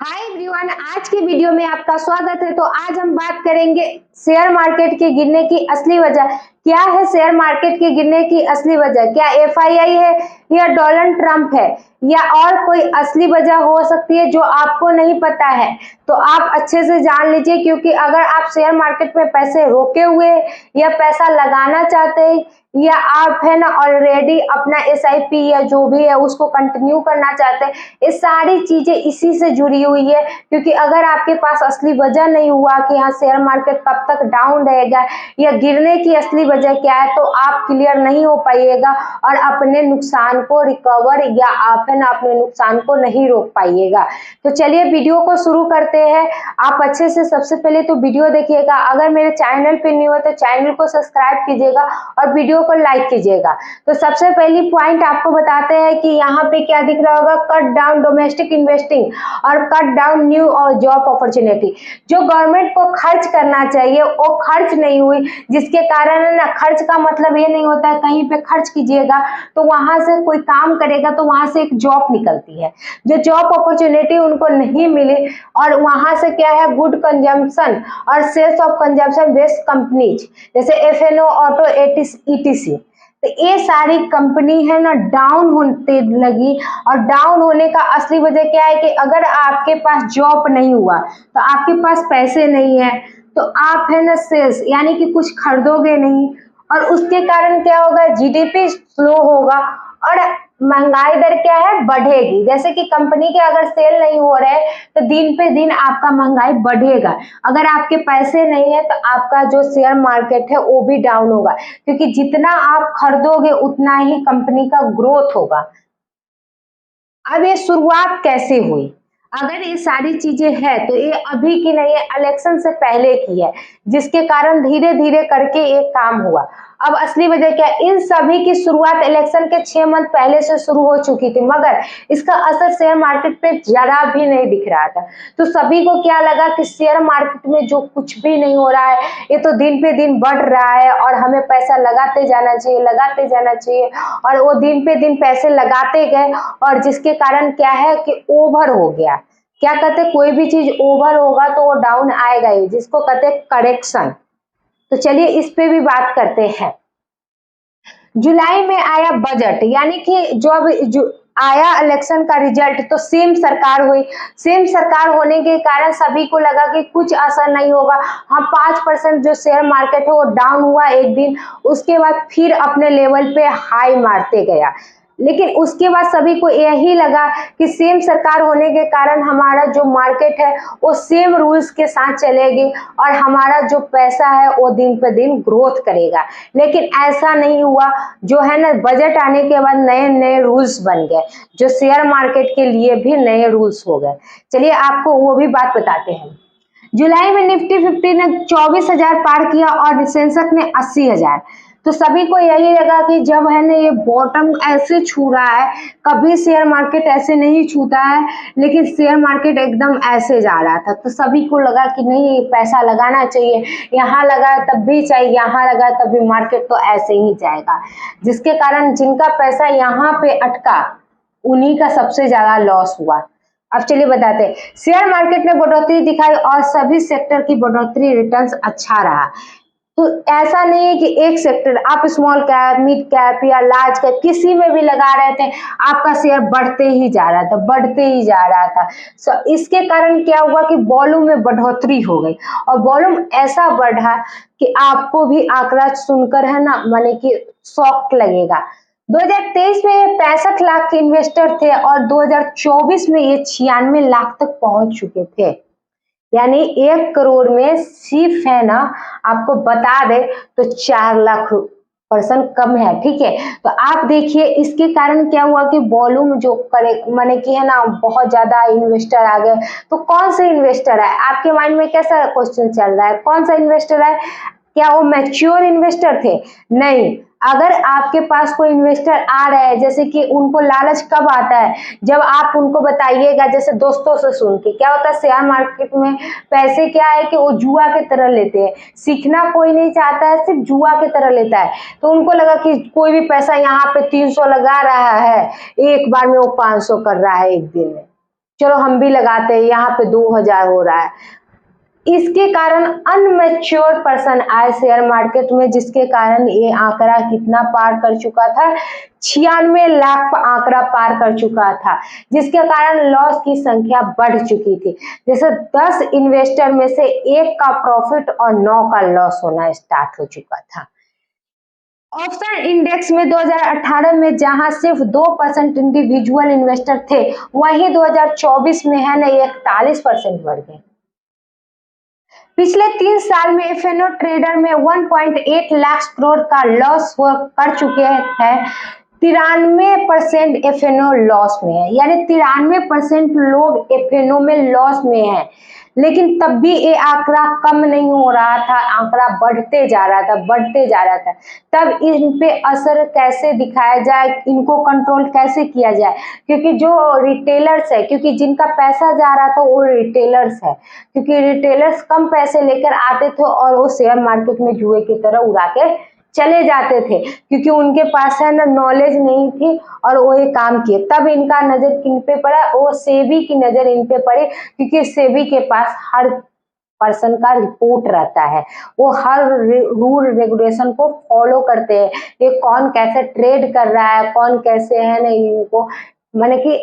Hi everyone, आज की video में आपका स्वागत है। तो आज हम बात करेंगे शेयर मार्केट के गिरने की असली वजह। क्या है शेयर मार्केट के गिरने की असली वजह? क्या एफआईआई है या डोनाल्ड ट्रंप है या और कोई असली वजह हो सकती है जो आपको नहीं पता है? तो आप अच्छे से जान लीजिए, क्योंकि अगर आप शेयर मार्केट में पैसे रोके हुए या पैसा लगाना चाहते हैं या आप है ना ऑलरेडी अपना एसआईपी या जो भी है उसको कंटिन्यू करना चाहते हैं, ये सारी चीजें इसी से जुड़ी हुई है। क्योंकि अगर आपके पास असली वजह नहीं हुआ कि हाँ शेयर मार्केट कब तक डाउन रहेगा या गिरने की असली वजह क्या है, तो आप क्लियर नहीं हो पाइएगा और अपने नुकसान को रिकवर या आप है ना अपने नुकसान को नहीं रोक पाइएगा। तो चलिए वीडियो को शुरू करते हैं। आप अच्छे से सबसे पहले तो वीडियो देखिएगा। अगर मेरे चैनल पे न्यू है तो चैनल को सब्सक्राइब कीजिएगा और वीडियो को लाइक कीजिएगा। तो सबसे पहली पॉइंट आपको बताते हैं कि यहाँ पे क्या दिख रहा होगा, कट डाउन डोमेस्टिक इन्वेस्टिंग और कट डाउन न्यू और जॉब अपॉर्चुनिटी। जो गवर्नमेंट को खर्च करना चाहिए वो खर्च नहीं हुई, जिसके कारण है ना, खर्च का मतलब ये नहीं होता है कहीं पे खर्च कीजिएगा तो वहां से कोई काम करेगा तो वहां से एक जॉब निकलती है। जो जॉब अपॉर्चुनिटी उनको नहीं मिली और वहां से क्या है, गुड कंजम्पशन और sales of consumption based companies जैसे एफएनओ, ऑटो, ईटीसी, तो ये सारी कंपनी है ना डाउन होने लगी। और डाउन होने का असली वजह क्या है कि अगर आपके पास जॉब नहीं हुआ तो आपके पास पैसे नहीं है तो आप है ना सेल्स यानी कि कुछ खरीदोगे नहीं और उसके कारण क्या होगा, जीडीपी स्लो होगा और महंगाई दर क्या है, बढ़ेगी। जैसे कि कंपनी के अगर सेल नहीं हो रहे तो दिन पे दिन आपका महंगाई बढ़ेगा। अगर आपके पैसे नहीं है तो आपका जो शेयर मार्केट है वो भी डाउन होगा, क्योंकि जितना आप खरीदोगे उतना ही कंपनी का ग्रोथ होगा। अब ये शुरुआत कैसे हुई? अगर ये सारी चीजें है तो ये अभी की नहीं है, इलेक्शन से पहले की है, जिसके कारण धीरे धीरे करके ये काम हुआ। अब असली वजह क्या है? इन सभी की शुरुआत इलेक्शन के 6 मंथ पहले से शुरू हो चुकी थी, मगर इसका असर शेयर मार्केट पे जरा भी नहीं दिख रहा था। तो सभी को क्या लगा कि शेयर मार्केट में जो कुछ भी नहीं हो रहा है, ये तो दिन पे दिन बढ़ रहा है और हमें पैसा लगाते जाना चाहिए, लगाते जाना चाहिए। और वो दिन पे दिन पैसे लगाते गए और जिसके कारण क्या है कि ओवर हो गया। क्या कहते, कोई भी चीज ओवर होगा तो वो डाउन आएगा ही, जिसको कहते हैं करेक्शन। तो चलिए इस पे भी बात करते हैं। जुलाई में आया बजट, यानी कि जो आया इलेक्शन का रिजल्ट, तो सेम सरकार हुई। सेम सरकार होने के कारण सभी को लगा कि कुछ असर नहीं होगा। हाँ 5% जो शेयर मार्केट है वो डाउन हुआ एक दिन, उसके बाद फिर अपने लेवल पे हाई मारते गया। लेकिन उसके बाद सभी को यही लगा कि सेम सरकार होने के कारण हमारा जो मार्केट है वो सेम रूल्स के साथ चलेगी और हमारा जो पैसा है वो दिन पे दिन ग्रोथ करेगा। लेकिन ऐसा नहीं हुआ। जो है ना, बजट आने के बाद नए नए रूल्स बन गए, जो शेयर मार्केट के लिए भी नए रूल्स हो गए। चलिए आपको वो भी बात बताते हैं। जुलाई में निफ्टी 50 ने 24,000 पार किया और सेंसेक्स ने 80,000। तो सभी को यही लगा कि जब है ना ये बॉटम ऐसे छू रहा है, कभी शेयर मार्केट ऐसे नहीं छूता है, लेकिन शेयर मार्केट एकदम ऐसे जा रहा था। तो सभी को लगा कि नहीं, पैसा लगाना चाहिए, यहाँ लगा तब भी चाहिए, यहाँ लगा तब भी मार्केट तो ऐसे ही जाएगा। जिसके कारण जिनका पैसा यहाँ पे अटका उन्हीं का सबसे ज्यादा लॉस हुआ। अब चलिए बताते हैं। शेयर मार्केट ने बढ़ोतरी दिखाई और सभी सेक्टर की बढ़ोतरी, रिटर्न्स अच्छा रहा। तो ऐसा नहीं है कि एक सेक्टर, आप स्मॉल कैप, मिड कैप या लार्ज कैप किसी में भी लगा रहे थे, आपका शेयर बढ़ते ही जा रहा था, बढ़ते ही जा रहा था। इसके कारण क्या हुआ कि वॉल्यूम में बढ़ोतरी हो गई और वॉल्यूम ऐसा बढ़ा कि आपको भी आंकड़ा सुनकर है ना माने कि शॉक लगेगा। 2023 में ये 65 लाख के इन्वेस्टर थे और 2024 में ये 96 लाख तक पहुंच चुके थे। यानी 1 करोड़ में सिर्फ है ना, आपको बता दे तो 4 लाख पर्सन कम है। ठीक है, तो आप देखिए इसके कारण क्या हुआ कि वॉल्यूम जो करे माने कि है ना बहुत ज्यादा इन्वेस्टर आ गए। तो कौन सा इन्वेस्टर है आपके माइंड में, कैसा क्वेश्चन चल रहा है, कौन सा इन्वेस्टर है? क्या वो मैच्योर इन्वेस्टर थे? नहीं। अगर आपके पास कोई इन्वेस्टर आ रहा है, जैसे कि उनको लालच कब आता है, जब आप उनको बताइएगा, जैसे दोस्तों से सुन के क्या होता है, शेयर मार्केट में पैसे क्या है कि वो जुआ के तरह लेते हैं, सीखना कोई नहीं चाहता है, सिर्फ जुआ के तरह लेता है। तो उनको लगा कि कोई भी पैसा यहाँ पे 300 लगा रहा है, एक बार में वो 500 कर रहा है एक दिन में। चलो हम भी लगाते हैं, यहाँ पे 2000 हो रहा है। इसके कारण अनमेच्योर पर्सन आए शेयर मार्केट में, जिसके कारण ये आंकड़ा कितना पार कर चुका था, 96 लाख आंकड़ा पार कर चुका था, जिसके कारण लॉस की संख्या बढ़ चुकी थी। जैसे 10 इन्वेस्टर में से 1 का प्रॉफिट और 9 का लॉस होना स्टार्ट हो चुका था। ऑप्शन इंडेक्स में 2018 में जहां सिर्फ 2% इंडिविजुअल इन्वेस्टर थे, वहीं 2024 में है ना 41% बढ़ गए। पिछले 3 साल में एफएनओ ट्रेडर में 1.8 लाख करोड़ का लॉस कर चुके हैं। 93% एफएनओ लॉस में है, यानी 93% लोग एफएनओ में लॉस में है। लेकिन तब भी ये आंकड़ा कम नहीं हो रहा था, आंकड़ा बढ़ते जा रहा था, बढ़ते जा रहा था। तब इन पे असर कैसे दिखाया जाए, इनको कंट्रोल कैसे किया जाए, क्योंकि जो रिटेलर्स है, क्योंकि जिनका पैसा जा रहा था वो रिटेलर्स है, क्योंकि रिटेलर्स कम पैसे लेकर आते थे और वो शेयर मार्केट में जुए की तरह उड़ा के चले जाते थे, क्योंकि उनके पास है ना नॉलेज नहीं थी और वो ये काम किए। तब इनका नजर किन पे पड़ा, वो सेबी की नजर इन पे पड़ी, क्योंकि सेबी के पास हर पर्सन का रिपोर्ट रहता है, वो हर रूल रेगुलेशन को फॉलो करते हैं, ये कौन कैसे ट्रेड कर रहा है, कौन कैसे है ना इनको माने कि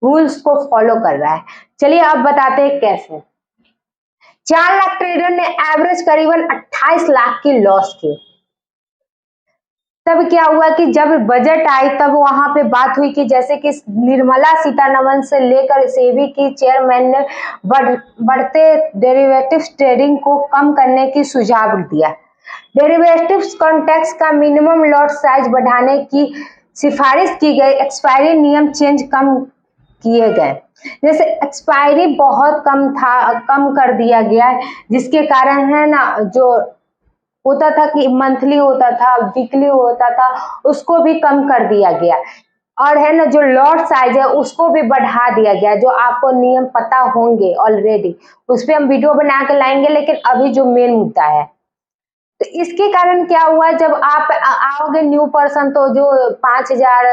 रूल्स को फॉलो कर रहा है। चलिए अब बताते हैं कैसे। 4 लाख ट्रेडर ने एवरेज करीबन 28 लाख की लॉस की। तब क्या हुआ कि जब बजट आई तब वहां पे बात हुई कि जैसे कि निर्मला सीतारमण से लेकर सेबी की चेयरमैन ने बढ़ते डेरिवेटिव्स ट्रेडिंग को कम करने की सुझाव दिया। डेरिवेटिव्स कॉन्ट्रैक्ट्स का मिनिमम लॉट साइज बढ़ाने की सिफारिश की गई। एक्सपायरी नियम चेंज कम किए गए, जैसे एक्सपायरी बहुत कम था, कम कर दिया गया, जिसके कारण है ना जो होता था कि मंथली होता था, वीकली होता था, उसको भी कम कर दिया गया। और है ना जो लॉट साइज है उसको भी बढ़ा दिया गया, जो आपको नियम पता होंगे ऑलरेडी, उस पर हम वीडियो बना के लाएंगे। लेकिन अभी जो मेन मुद्दा है, तो इसके कारण क्या हुआ, जब आप आओगे न्यू पर्सन, तो जो 5000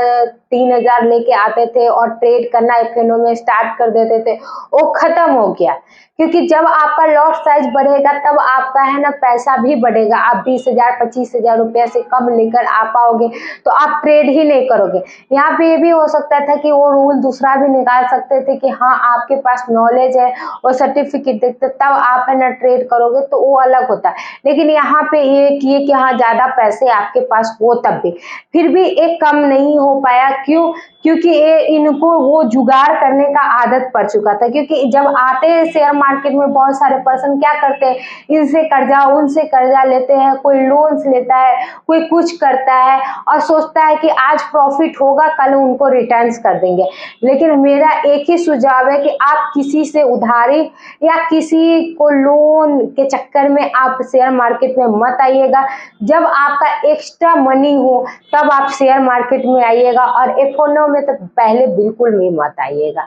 3000 लेके आते थे और ट्रेड करना एफएनओ में स्टार्ट कर देते थे, वो खत्म हो गया। क्योंकि जब आपका लॉट साइज बढ़ेगा तब आपका है ना पैसा भी बढ़ेगा। आप 20,000 25,000 रुपया से कम लेकर आ पाओगे तो आप ट्रेड ही नहीं करोगे। यहाँ पे ये भी हो सकता था कि वो रूल दूसरा भी निकाल सकते थे कि हाँ आपके पास नॉलेज है और सर्टिफिकेट देखते तब आप है ना ट्रेड करोगे, तो वो अलग होता है। लेकिन यहाँ पे ये किए कि हाँ ज्यादा पैसे आपके पास हो, तब भी फिर भी एक कम नहीं हो पाया। क्यों? क्योंकि ये इनको वो जुगाड़ करने का आदत पड़ चुका था। क्योंकि जब आते हैं शेयर मार्केट में बहुत सारे पर्सन क्या करते हैं, इनसे कर्जा उनसे कर्जा लेते हैं, कोई लोन्स लेता है, कोई कुछ करता है और सोचता है कि आज प्रॉफिट होगा कल उनको रिटर्न्स कर देंगे। लेकिन मेरा एक ही सुझाव है कि आप किसी से उधारी या किसी को लोन के चक्कर में आप शेयर मार्केट में मत आइएगा। जब आपका एक्स्ट्रा मनी हो तब आप शेयर मार्केट में आइएगा, और एफएनओ में तो पहले बिल्कुल भी मत आइएगा।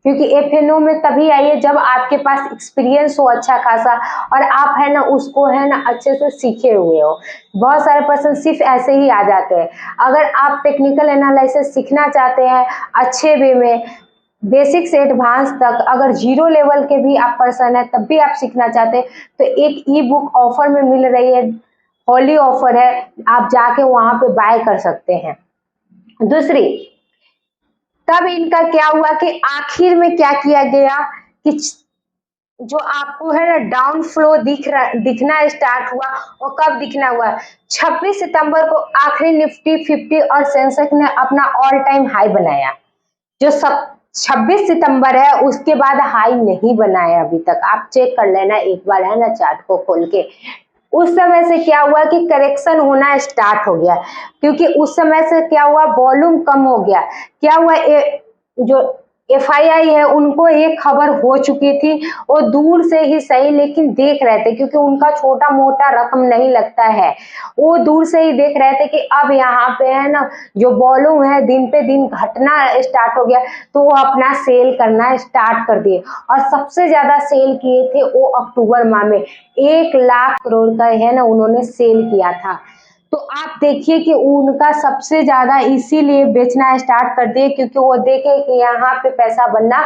क्योंकि एफएनओ में तभी आइए जब आपके पास एक्सपीरियंस हो अच्छा खासा और आप है ना उसको है ना अच्छे से सीखे हुए हो। बहुत सारे पर्सन सिर्फ ऐसे ही आ जाते हैं। अगर आप टेक्निकल एनालिसिस सीखना चाहते हैं अच्छे वे में, बेसिक से एडवांस तक, अगर 0 लेवल के भी आप पर्सन है तब भी आप सीखना चाहते हैं, तो एक ई बुक ऑफर में मिल रही है, होली ऑफर है, आप जाके वहां पे बाय कर सकते हैं। दूसरी, तब इनका क्या हुआ कि आखिर में क्या किया गया कि जो आपको है ना डाउन फ्लो दिखना स्टार्ट हुआ, और कब दिखना हुआ, 26 सितंबर को आखिरी निफ्टी 50 और सेंसेक्स ने अपना ऑल टाइम हाई बनाया। जो सब 26 सितंबर है उसके बाद हाई नहीं बनाया अभी तक, आप चेक कर लेना एक बार है ना चार्ट को खोल के। उस समय से क्या हुआ कि करेक्शन होना स्टार्ट हो गया, क्योंकि उस समय से क्या हुआ, वॉल्यूम कम हो गया। क्या हुआ, जो एफआईआई है उनको ये खबर हो चुकी थी, वो दूर से ही सही लेकिन देख रहे थे, क्योंकि उनका छोटा मोटा रकम नहीं लगता है, वो दूर से ही देख रहे थे कि अब यहाँ पे है ना जो वॉल्यूम है दिन पे दिन घटना स्टार्ट हो गया, तो वो अपना सेल करना स्टार्ट कर दिए। और सबसे ज्यादा सेल किए थे वो अक्टूबर माह में 1 लाख करोड़ का है ना उन्होंने सेल किया था। तो आप देखिए कि उनका सबसे ज्यादा इसीलिए बेचना स्टार्ट कर दिए क्योंकि वो देखे कि यहाँ पे पैसा बनना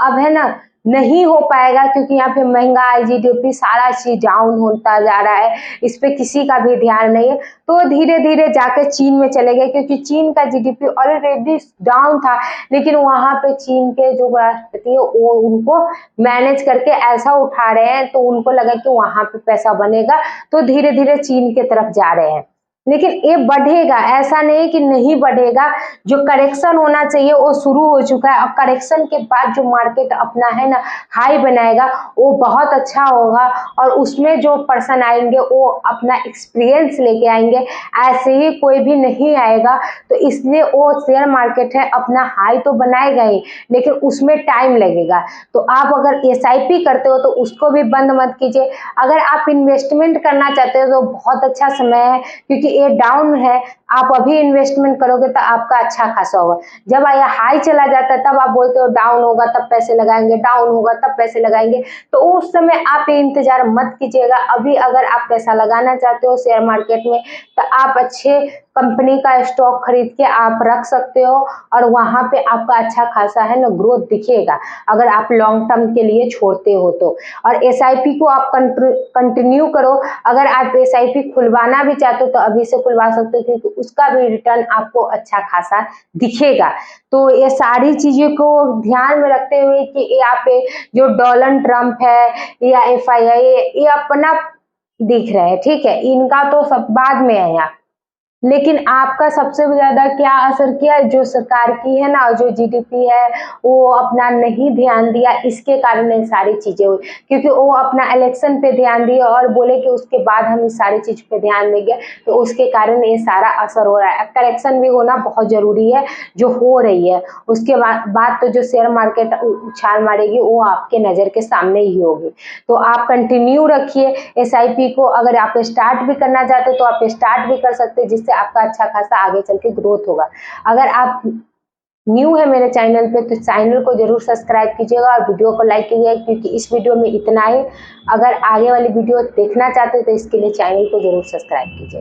अब है ना नहीं हो पाएगा, क्योंकि यहाँ पे महंगाई, जीडीपी सारा चीज डाउन होता जा रहा है, इस पे किसी का भी ध्यान नहीं है। तो धीरे धीरे जाकर चीन में चले गए क्योंकि चीन का जीडीपी ऑलरेडी डाउन था, लेकिन वहां पे चीन के जो राष्ट्रपति है वो उनको मैनेज करके ऐसा उठा रहे हैं, तो उनको लगा कि वहां पे पैसा बनेगा, तो धीरे धीरे चीन के तरफ जा रहे हैं। लेकिन ये बढ़ेगा, ऐसा नहीं कि नहीं बढ़ेगा। जो करेक्शन होना चाहिए वो शुरू हो चुका है, और करेक्शन के बाद जो मार्केट अपना है ना हाई बनाएगा वो बहुत अच्छा होगा, और उसमें जो पर्सन आएंगे वो अपना एक्सपीरियंस लेके आएंगे, ऐसे ही कोई भी नहीं आएगा। तो इसलिए वो शेयर मार्केट है अपना हाई तो बनाएगा ही, लेकिन उसमें टाइम लगेगा। तो आप अगर एसआईपी करते हो तो उसको भी बंद मत कीजिए। अगर आप इन्वेस्टमेंट करना चाहते हो तो बहुत अच्छा समय है, क्योंकि ये डाउन है, आप अभी इन्वेस्टमेंट करोगे तो आपका अच्छा खासा होगा। जब ये हाई चला जाता है तब आप बोलते हो डाउन होगा तब पैसे लगाएंगे, डाउन होगा तब पैसे लगाएंगे, तो उस समय आप ये इंतजार मत कीजिएगा। अभी अगर आप पैसा लगाना चाहते हो शेयर मार्केट में तो आप अच्छे कंपनी का स्टॉक खरीद के आप रख सकते हो, और वहां पे आपका अच्छा खासा है ना ग्रोथ दिखेगा अगर आप लॉन्ग टर्म के लिए छोड़ते हो तो। और एसआईपी को आप कंटिन्यू करो। अगर आप एसआईपी खुलवाना भी चाहते हो तो अभी से खुलवा सकते हो, क्योंकि उसका भी रिटर्न आपको अच्छा खासा दिखेगा। तो ये सारी चीजें को ध्यान में रखते हुए कि यहाँ पे जो डोनाल्ड ट्रंप है या एफआईआई ये अपना दिख रहा है, ठीक है, इनका तो सब बाद में है यहाँ, लेकिन आपका सबसे ज्यादा क्या असर किया, जो सरकार की है ना जो जीडीपी है वो अपना नहीं ध्यान दिया, इसके कारण ये सारी चीजें हुई, क्योंकि वो अपना इलेक्शन पे ध्यान दिया और बोले कि उसके बाद हम इस सारी चीज पे ध्यान देंगे, तो उसके कारण ये सारा असर हो रहा है। करेक्शन भी होना बहुत जरूरी है जो हो रही है, उसके बाद तो जो शेयर मार्केट उछाल मारेगी वो आपके नजर के सामने ही होगी। तो आप कंटिन्यू रखिए एसआईपी को। अगर आप स्टार्ट भी करना चाहते तो आप स्टार्ट भी कर सकते हैं, जिससे आपका अच्छा खासा आगे चल के ग्रोथ होगा। अगर आप न्यू है मेरे चैनल पे तो चैनल को जरूर सब्सक्राइब कीजिएगा और वीडियो को लाइक कीजिएगा, क्योंकि इस वीडियो में इतना ही। अगर आगे वाली वीडियो देखना चाहते हो तो इसके लिए चैनल को जरूर सब्सक्राइब कीजिएगा।